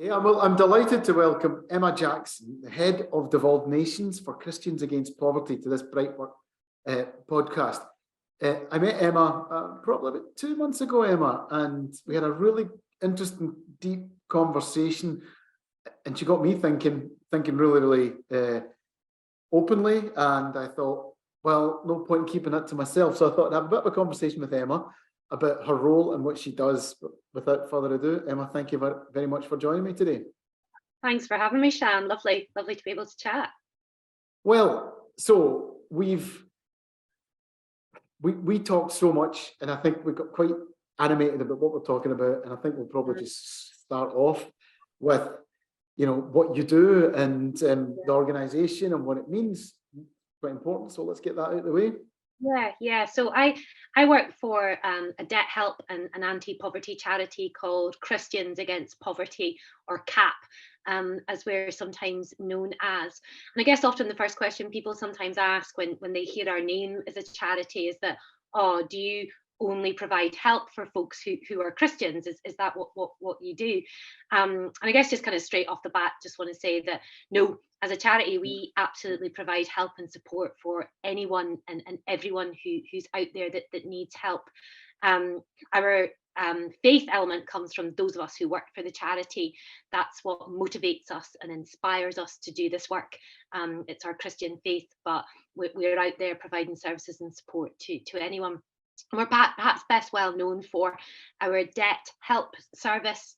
Yeah, well, I'm delighted to welcome Emma Jackson, the head of Devolved Nations for Christians Against Poverty, to this Brightwork podcast. I met Emma probably about 2 months ago, Emma, and we had a really interesting, deep conversation. And she got me thinking really, really openly. And I thought, well, no point in keeping it to myself. So I thought I'd have a bit of a conversation with Emma about her role and what she does. Without further ado, Emma, thank you very much for joining me today. Thanks for having me, Shan. Lovely to be able to chat. Well, so we talked so much, and I think we got quite animated about what we're talking about, and I think we'll probably just start off with, what you do and the organisation and what it means. Quite important. So let's get that out of the way. Yeah. So I work for a debt help and an anti-poverty charity called Christians Against Poverty, or CAP, as we're sometimes known as. And I guess often the first question people sometimes ask when they hear our name as a charity is that, oh, do you only provide help for folks who are Christians? Is that what you do? And I guess just kind of straight off the bat, just want to say that no, as a charity, we absolutely provide help and support for anyone and everyone who's out there that needs help. Our faith element comes from those of us who work for the charity. That's what motivates us and inspires us to do this work. It's our Christian faith, but we're out there providing services and support to anyone. We're perhaps best well known for our debt help service.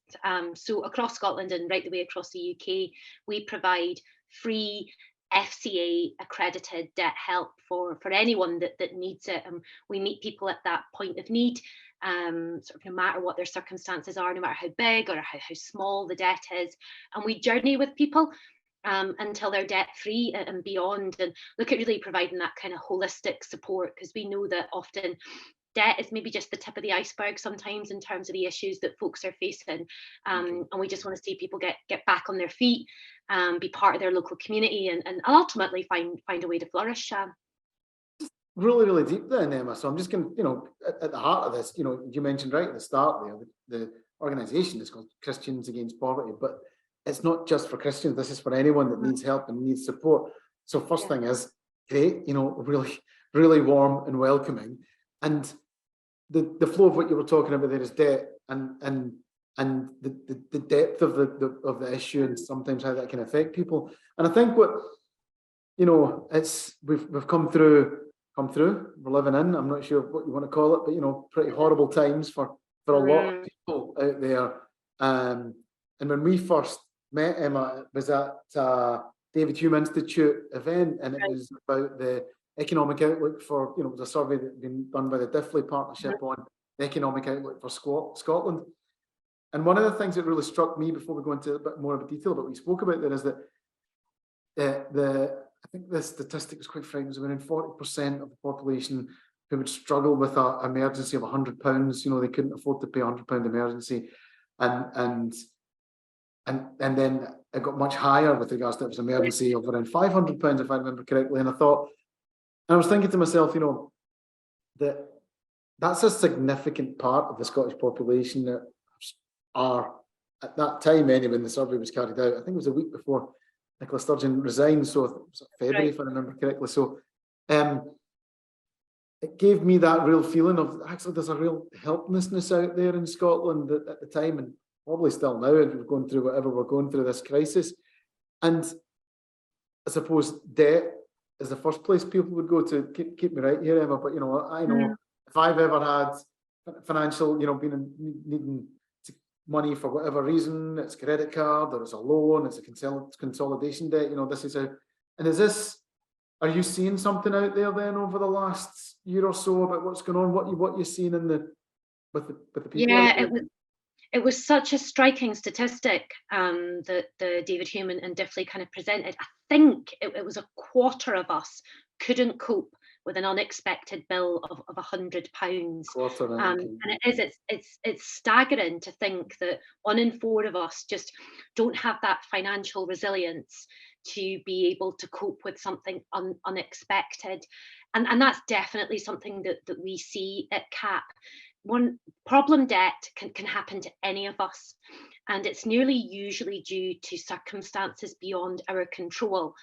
So across Scotland and right the way across the UK, we provide free FCA accredited debt help for anyone that needs it. And we meet people at that point of need, sort of no matter what their circumstances are, no matter how big or how small the debt is. And we journey with people until they're debt free and beyond, and look at really providing that kind of holistic support, because we know that often debt is maybe just the tip of the iceberg sometimes in terms of the issues that folks are facing, and we just want to see people get back on their feet, be part of their local community, and ultimately find a way to flourish. Really, really deep then, Emma. So I'm just going to, at the heart of this, you mentioned right at the start there, the organisation is called Christians Against Poverty, but it's not just for Christians. This is for anyone that needs help and needs support. So first thing is, great, really, really warm and welcoming. And the flow of what you were talking about there is debt and the depth of the issue, and sometimes how that can affect people. And I think what, it's we've come through, we're living in, I'm not sure what you want to call it, but pretty horrible times for a lot of people out there. And when we first met, Emma, it was at David Hume Institute event, and it was about the economic outlook for, it was a survey that had been done by the Diffley Partnership on the economic outlook for Scotland. And one of the things that really struck me, before we go into a bit more of a detail about what we spoke about there, is that I think the statistic was quite frightening. It was around 40% of the population who would struggle with an emergency of £100. They couldn't afford to pay £100 emergency, and then it got much higher with regards to it was an emergency of around £500, if I remember correctly. And I was thinking to myself, that's a significant part of the Scottish population that are, at that time anyway, when the survey was carried out, I think it was a week before Nicola Sturgeon resigned, so it was February, if I remember correctly. So it gave me that real feeling of, actually, there's a real helplessness out there in Scotland at the time, and probably still now, as we're going through whatever we're going through, this crisis. And I suppose debt is the first place people would go to. Keep me right here, Emma, but I know if I've ever had financial, been needing money for whatever reason, it's a credit card or it's a loan, it's a consolidation debt, this is how. And are you seeing something out there then over the last year or so about what's going on, what you're seeing with the people? Yeah, it was such a striking statistic that the David Hume and Diffley kind of presented. I think it was a quarter of us couldn't cope with an unexpected bill of £100. And it's staggering to think that 1 in 4 of us just don't have that financial resilience to be able to cope with something unexpected. And that's definitely something that we see at CAP. One problem, debt can happen to any of us. and it's nearly usually due to circumstances beyond our control.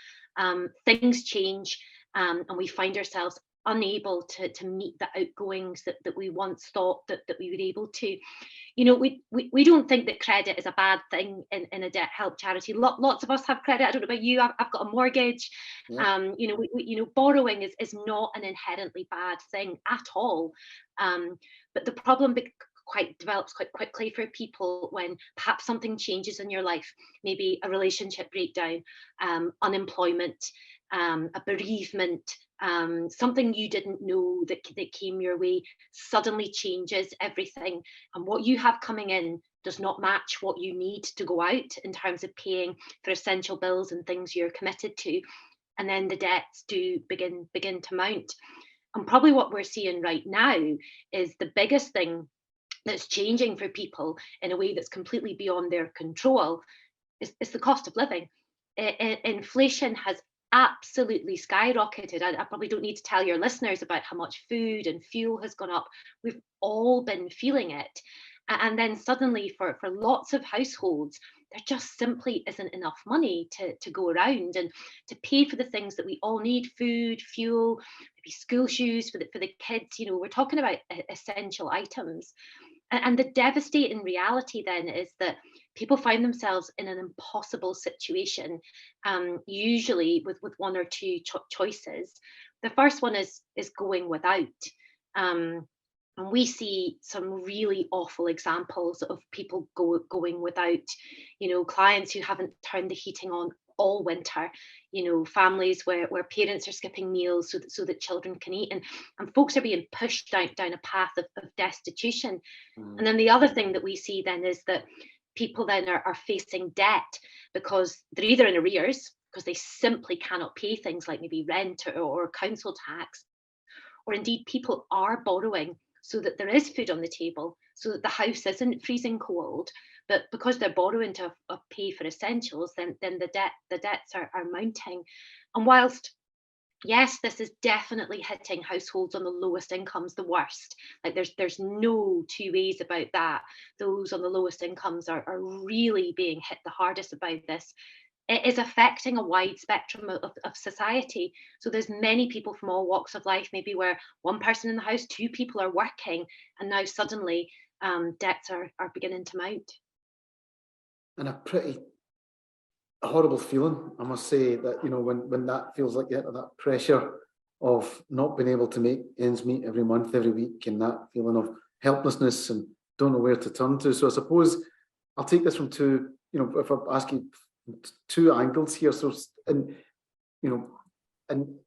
Things change, and we find ourselves unable to meet the outgoings that we once thought that we were able to. We don't think that credit is a bad thing in a debt help charity. Lots of us have credit. I don't know about you. I've got a mortgage. Yeah. Borrowing is not an inherently bad thing at all. But the problem develops quite quickly for people when perhaps something changes in your life, maybe a relationship breakdown, unemployment, a bereavement, something you didn't know that came your way suddenly changes everything, and what you have coming in does not match what you need to go out in terms of paying for essential bills and things you're committed to, and then the debts do begin to mount. And probably what we're seeing right now is the biggest thing that's changing for people in a way that's completely beyond their control is the cost of living. Inflation has absolutely skyrocketed. I probably don't need to tell your listeners about how much food and fuel has gone up. We've all been feeling it. And then suddenly for lots of households, there just simply isn't enough money to go around and to pay for the things that we all need: food, fuel, maybe school shoes for the kids. We're talking about essential items. And the devastating reality then is that people find themselves in an impossible situation, usually with one or two choices. The first one is going without. And we see some really awful examples of people going without, clients who haven't turned the heating on all winter, families where parents are skipping meals so that children can eat, and folks are being pushed down a path of destitution. And then the other thing that we see then is that people then are facing debt because they're either in arrears because they simply cannot pay things like maybe rent or council tax, or indeed people are borrowing so that there is food on the table, so that the house isn't freezing cold. But because they're borrowing to pay for essentials, then the debts are mounting. And whilst, yes, this is definitely hitting households on the lowest incomes the worst. Like there's no two ways about that. Those on the lowest incomes are really being hit the hardest about this. It is affecting a wide spectrum of society. So there's many people from all walks of life, maybe where one person in the house, two people are working, and now suddenly debts are beginning to mount. And a pretty horrible feeling, I must say, that when that feels like that pressure of not being able to make ends meet every month, every week, and that feeling of helplessness and don't know where to turn to. So I suppose I'll take this from two, if I ask you two angles here. So, and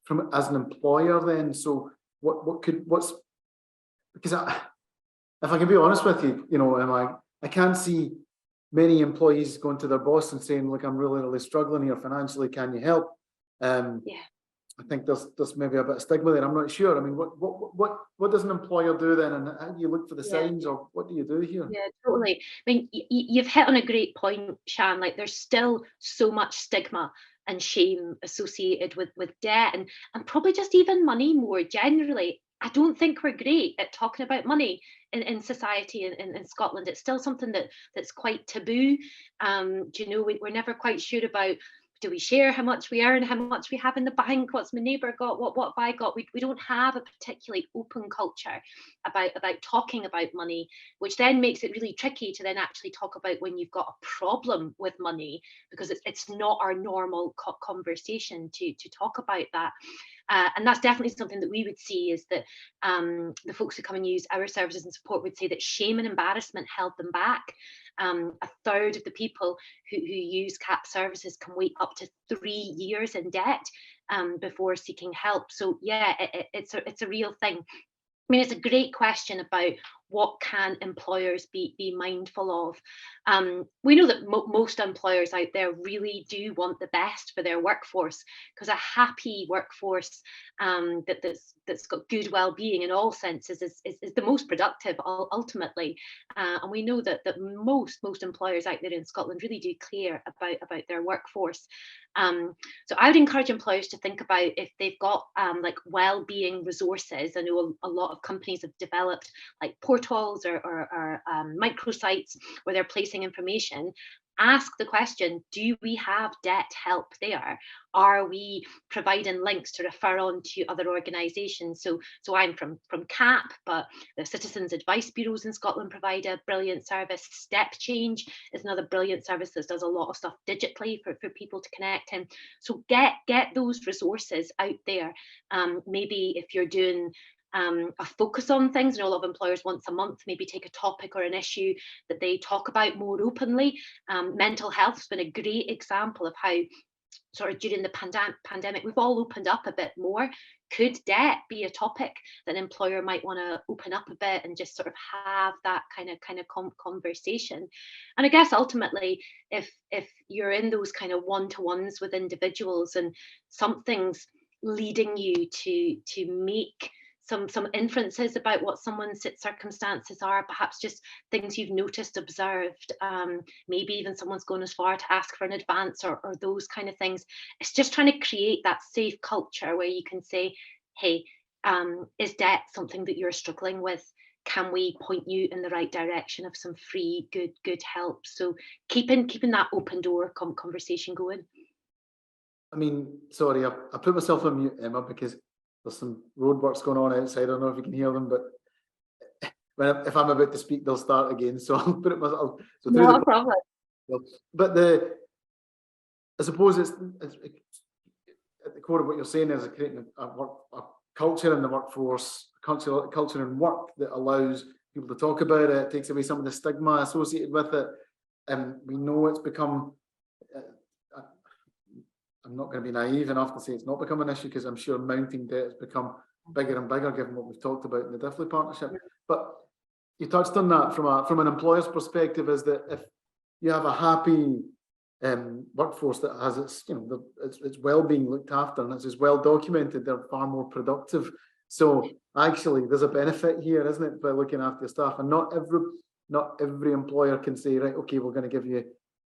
from as an employer, then, so what's because if I can be honest with you, I can't see many employees going to their boss and saying, "Look, I'm really struggling here financially. Can you help?" Yeah. I think there's maybe a bit of stigma there. I'm not sure. I mean, what does an employer do then, and how do you look for the signs, or what do you do here? Yeah, totally. I mean, you've hit on a great point, Shan. Like, there's still so much stigma and shame associated with debt and probably just even money more generally. I don't think we're great at talking about money in society in Scotland. It's still something that's quite taboo. We're never quite sure about, do we share how much we earn, how much we have in the bank, what's my neighbour got, what have I got? We don't have a particularly open culture about talking about money, which then makes it really tricky to then actually talk about when you've got a problem with money, because it's not our normal conversation to talk about that. And that's definitely something that we would see, is that the folks who come and use our services and support would say that shame and embarrassment held them back. A third of the people who use CAP services can wait up to 3 years in debt before seeking help. So yeah, it's a real thing. I mean, it's a great question about what can employers be mindful of. We know that most employers out there really do want the best for their workforce, because a happy workforce that's got good well-being in all senses is the most productive ultimately. And we know that most employers out there in Scotland really do care about their workforce. So I would encourage employers to think about if they've got like well-being resources. I know a lot of companies have developed like portals portals or microsites where they're placing information, ask the question, do we have debt help there? Are we providing links to refer on to other organisations? So I'm from CAP, but the Citizens Advice Bureaus in Scotland provide a brilliant service. Step Change is another brilliant service that does a lot of stuff digitally for people to connect in. So get those resources out there. Maybe if you're doing a focus on things, and a lot of employers once a month maybe take a topic or an issue that they talk about more openly. Mental health has been a great example of how sort of during the pandemic we've all opened up a bit more. Could debt be a topic that an employer might want to open up a bit and just sort of have that kind of conversation? And I guess ultimately, if you're in those kind of one-to-ones with individuals and something's leading you to make some inferences about what someone's circumstances are, perhaps just things you've noticed, observed, maybe even someone's going as far to ask for an advance or those kind of things. It's just trying to create that safe culture where you can say, hey, is debt something that you're struggling with? Can we point you in the right direction of some free, good help? So keeping that open door conversation going. I mean, sorry, I put myself on mute, Emma, because there's some roadworks going on outside. I don't know if you can hear them, but if I'm about to speak, they'll start again. So I'll put it myself. So no problem. But I suppose it's at the core of what you're saying is creating a culture in the workforce, culture in work that allows people to talk about it, takes away some of the stigma associated with it. And we know it's become. I'm not going to be naive enough to say it's not become an issue, because I'm sure mounting debt has become bigger and bigger given what we've talked about in the Diffley partnership. But you touched on that from an employer's perspective, is that if you have a happy workforce that has its well-being looked after and it's as well documented, they're far more productive. So actually there's a benefit here, isn't it, by looking after your staff? And not every employer can say, right, okay, we're going to give you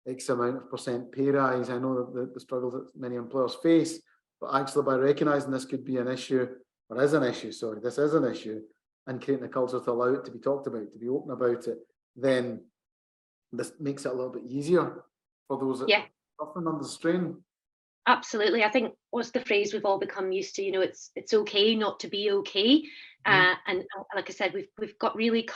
X amount of % pay rise. I know the struggles that many employers face, but actually by recognising this could be an issue, or is an issue, sorry, this is an issue, and creating a culture to allow it to be talked about, to be open about it, then this makes it a little bit easier for those that are suffering under strain. Absolutely. I think what's the phrase we've all become used to, it's okay not to be okay. And like I said, we've got really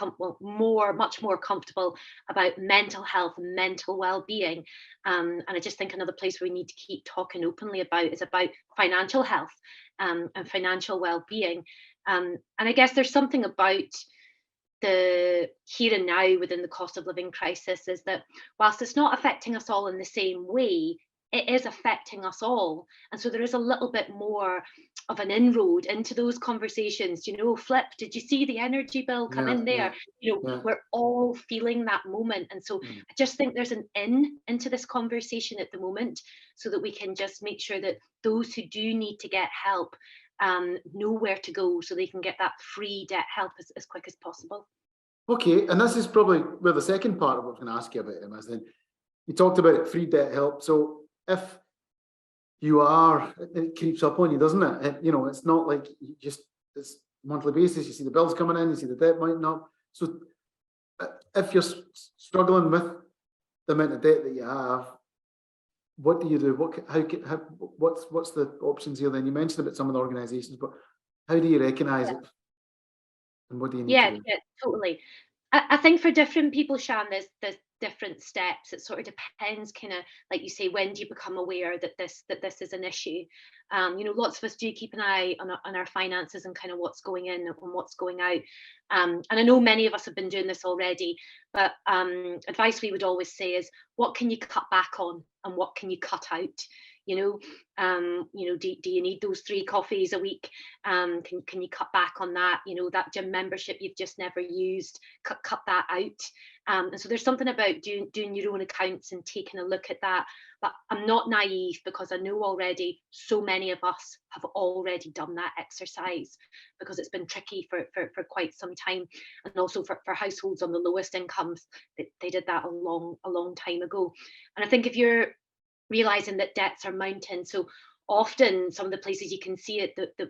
much more comfortable about mental health and mental well-being. And I just think another place we need to keep talking openly about is about financial health and financial well-being. And I guess there's something about the here and now within the cost of living crisis, is that whilst it's not affecting us all in the same way, it is affecting us all. And so there is a little bit more of an inroad into those conversations. Flip, did you see the energy bill come in there? We're all feeling that moment. And so I just think there's an into this conversation at the moment, so that we can just make sure that those who do need to get help know where to go, so they can get that free debt help as quick as possible. Okay, and this is probably where the second part of what I'm going to ask you about, Emma, is then you talked about it, free debt help. So if you are, it creeps up on you, doesn't it? It's not like you just, it's monthly basis, you see the bills coming in, you see the debt mounting up. So if you're struggling with the amount of debt that you have, what do you do? What's the options here then? You mentioned about some of the organisations, but how do you recognise it? And what do you need to do? Yeah, totally. I think for different people, Shan, there's different steps. It sort of depends, kind of like you say, when do you become aware that this is an issue? Lots of us do keep an eye on our finances and kind of what's going in and what's going out. And I know many of us have been doing this already, but advice we would always say is, what can you cut back on and what can you cut out? Do you need those 3 coffees a week? Can you cut back on that? That gym membership you've just never used, cut that out. And so there's something about doing your own accounts and taking a look at that. But I'm not naive, because I know already so many of us have already done that exercise, because it's been tricky for quite some time. And also for households on the lowest incomes, they did that a long time ago. And I think if you're realizing that debts are mounting, so often some of the places you can see it, the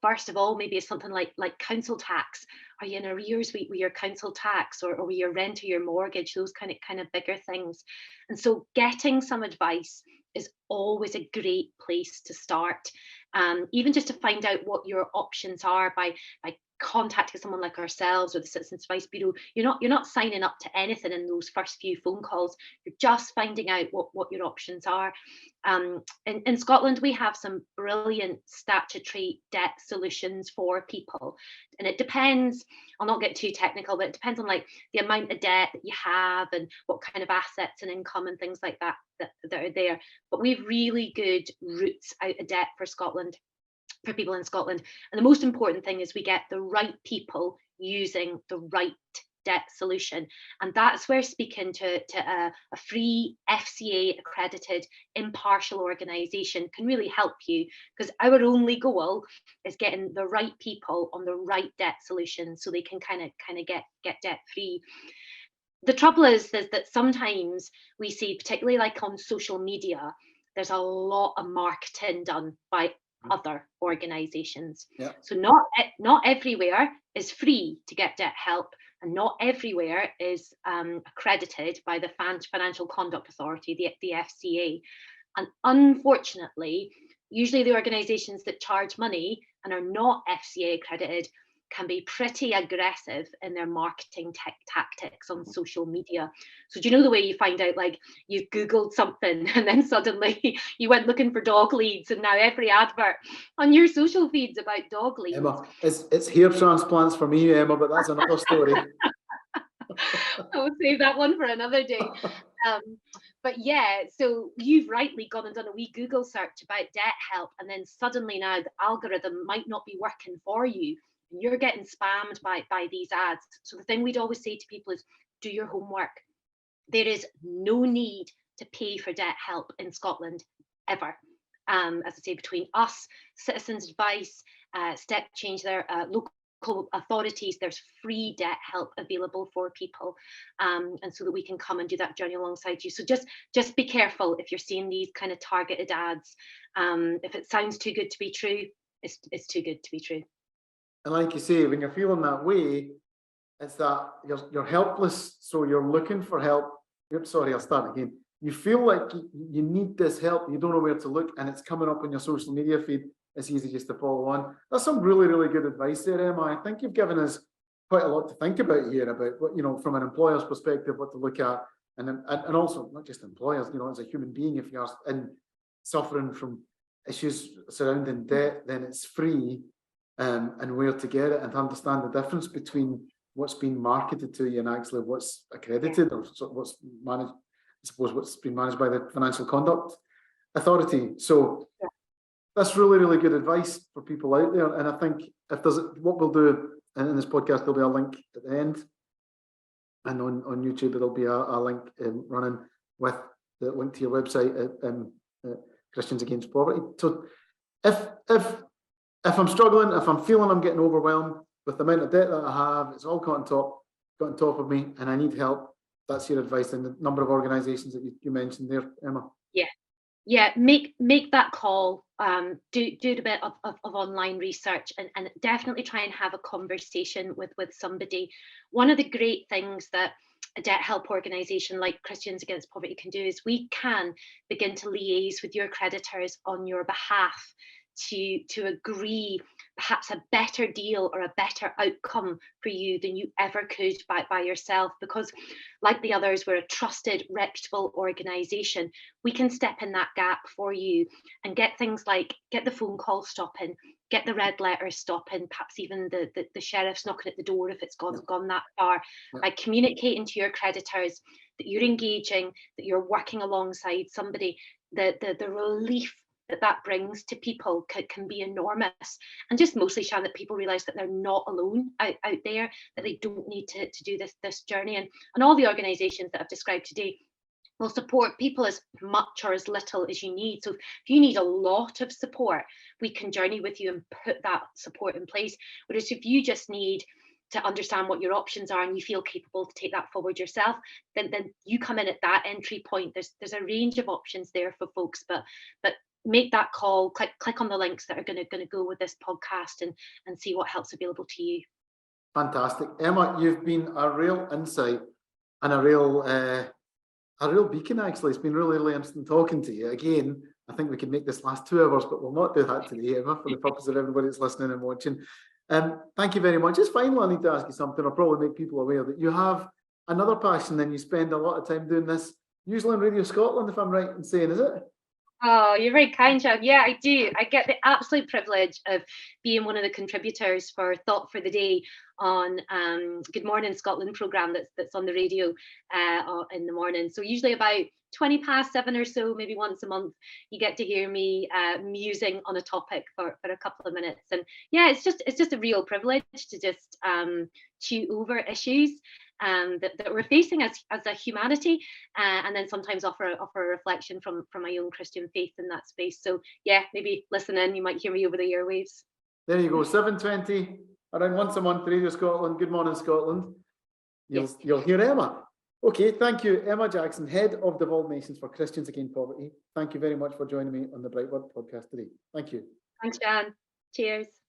first of all, maybe it's something like council tax. Are you in arrears with your council tax, or with your rent or your mortgage? Those kind of bigger things. And so getting some advice is always a great place to start. Even just to find out what your options are by contacting someone like ourselves or the Citizens Advice Bureau. You're not signing up to anything in those first few phone calls. You're just finding out what your options are. In Scotland, we have some brilliant statutory debt solutions for people, and it depends. I'll not get too technical, but it depends on like the amount of debt that you have and what kind of assets and income and things like that are there. But we've really good routes out of debt for Scotland, for people in Scotland. And the most important thing is we get the right people using the right debt solution. And that's where speaking to a free FCA accredited impartial organisation can really help you, because our only goal is getting the right people on the right debt solution so they can kind of get debt free. The trouble is that sometimes we see, particularly like on social media, there's a lot of marketing done by other organizations. Yeah. So not everywhere is free to get debt help, and not everywhere is accredited by the Financial Conduct Authority, the FCA. And unfortunately, usually the organizations that charge money and are not FCA accredited can be pretty aggressive in their marketing tactics on social media. So do you know the way you find out, like, you've Googled something and then suddenly you went looking for dog leads, and now every advert on your social feed's about dog leads? Emma, it's hair transplants for me, Emma, but that's another story. I will save that one for another day. But yeah, so you've rightly gone and done a wee Google search about debt help, and then suddenly now the algorithm might not be working for you. You're getting spammed by these ads. So the thing we'd always say to people is, do your homework. There is no need to pay for debt help in Scotland ever. As I say, between us, Citizens Advice, Step Change, their local authorities, there's free debt help available for people, and so that we can come and do that journey alongside you. So just be careful if you're seeing these kind of targeted ads. If it sounds too good to be true, it's too good to be true. And like you say, when you're feeling that way, it's that you're helpless, so you're looking for help. Oops, sorry, I'll start again. You feel like you need this help, you don't know where to look, and it's coming up on your social media feed. It's easy just to follow on. That's some really, really good advice there, Emma. I think you've given us quite a lot to think about here, about what, you know, from an employer's perspective, what to look at, and also not just employers, you know, as a human being, if you're suffering from issues surrounding debt, then it's free. And where to get it, and to understand the difference between what's being marketed to you and actually what's accredited, or what's managed, I suppose, what's been managed by the Financial Conduct Authority. So that's really, really good advice for people out there. And I think if there's, what we'll do in this podcast, there'll be a link at the end, and on YouTube there'll be a link running with the link to your website at Christians Against Poverty. So if I'm struggling, if I'm feeling I'm getting overwhelmed with the amount of debt that I have, it's all got on top of me, and I need help, that's your advice, and the number of organisations that you mentioned there, Emma. Yeah, make that call. Do a bit of online research, and definitely try and have a conversation with somebody. One of the great things that a debt help organisation like Christians Against Poverty can do is we can begin to liaise with your creditors on your behalf to agree perhaps a better deal or a better outcome for you than you ever could by yourself, because like the others, we're a trusted, reputable organisation. We can step in that gap for you and get things like get the phone call stopping, get the red letters stopping, perhaps even the sheriff's knocking at the door if it's gone that far, by communicating to your creditors that you're engaging, that you're working alongside somebody. The relief that brings to people can be enormous, and just mostly, Shan, that people realise that they're not alone out there, that they don't need to do this journey, and all the organisations that I've described today will support people as much or as little as you need. So if you need a lot of support, we can journey with you and put that support in place. Whereas if you just need to understand what your options are and you feel capable to take that forward yourself, then you come in at that entry point. There's a range of options there for folks, but make that call, click on the links that are going to go with this podcast, and see what help's available to you. Fantastic. Emma, you've been a real insight and a real beacon, actually. It's been really, really interesting talking to you. Again, I think we could make this last 2 hours, but we'll not do that today, Emma, for the purpose of everybody that's listening and watching. Thank you very much. Just finally, I need to ask you something. I'll probably make people aware that you have another passion, and you spend a lot of time doing this, usually on Radio Scotland, if I'm right in saying, is it? Oh, you're very kind, John. Yeah, I do. I get the absolute privilege of being one of the contributors for Thought for the Day on Good Morning Scotland programme that's on the radio in the morning. So usually about 7:20 or so, maybe once a month, you get to hear me musing on a topic for a couple of minutes. And yeah, it's just a real privilege to just chew over issues that we're facing as a humanity, and then sometimes offer a reflection from my own Christian faith in that space. So yeah, maybe listen in, you might hear me over the airwaves. There you go, 7:20, around once a month, Radio Scotland, Good Morning Scotland. You'll hear Emma. Okay, thank you, Emma Jackson, Head of Devolved Nations for Christians Against Poverty. Thank you very much for joining me on the Bright Word podcast today. Thank you. Thanks, Jan. Cheers.